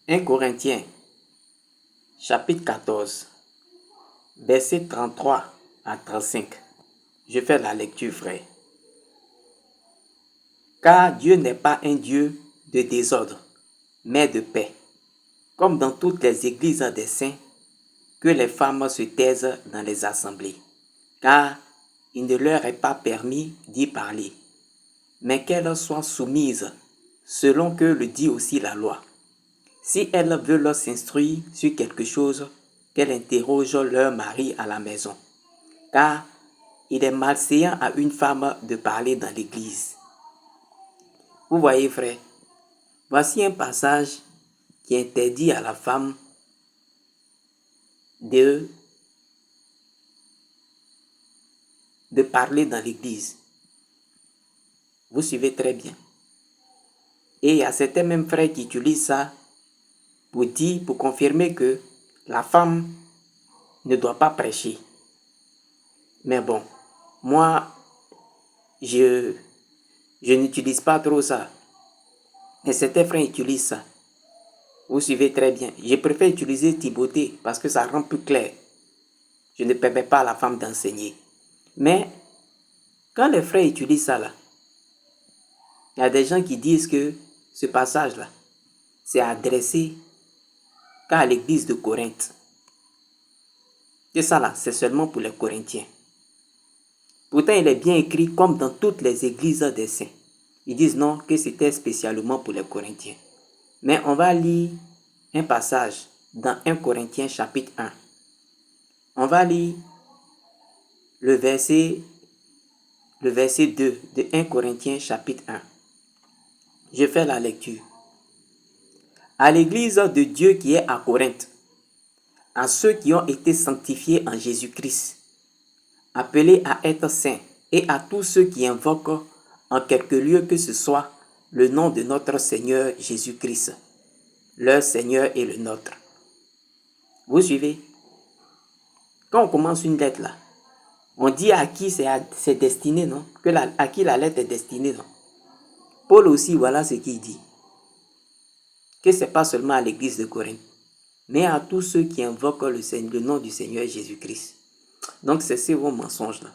1 Corinthiens, chapitre 14, versets 33 à 35. Je fais la lecture, frère. Car Dieu n'est pas un Dieu de désordre, mais de paix. Comme dans toutes les églises des saints, que les femmes se taisent dans les assemblées, car il ne leur est pas permis d'y parler, mais qu'elles soient soumises, selon que le dit aussi la loi. Si elles veulent s'instruire sur quelque chose, qu'elles interrogent leur mari à la maison, car il est malséant à une femme de parler dans l'église. Vous voyez, frère, voici un passage qui interdit à la femme de parler dans l'église. Vous suivez très bien. Et il y a certains mêmes frères qui utilisent ça pour confirmer que la femme ne doit pas prêcher. Mais bon, moi, je n'utilise pas trop ça. Et certains frères utilisent ça. Vous suivez très bien. Je préfère utiliser Timothée parce que ça rend plus clair. Je ne permets pas à la femme d'enseigner. Mais quand les frères utilisent ça là, il y a des gens qui disent que ce passage-là, c'est adressé qu'à l'église de Corinthe. Et ça là, c'est seulement pour les Corinthiens. Pourtant, il est bien écrit comme dans toutes les églises des saints. Ils disent non, que c'était spécialement pour les Corinthiens. Mais on va lire un passage dans 1 Corinthiens chapitre 1. On va lire le verset 2 de 1 Corinthiens chapitre 1. Je fais la lecture. À l'église de Dieu qui est à Corinthe, à ceux qui ont été sanctifiés en Jésus-Christ, appelés à être saints, et à tous ceux qui invoquent en quelque lieu que ce soit le nom de notre Seigneur Jésus-Christ, leur Seigneur et le nôtre. Vous suivez? Quand on commence une lettre là, on dit à qui c'est destiné, non? À qui la lettre est destinée, non? Paul aussi, voilà ce qu'il dit. Que ce n'est pas seulement à l'église de Corinthe, mais à tous ceux qui invoquent le nom du Seigneur Jésus-Christ. Donc c'est ces vos mensonges là.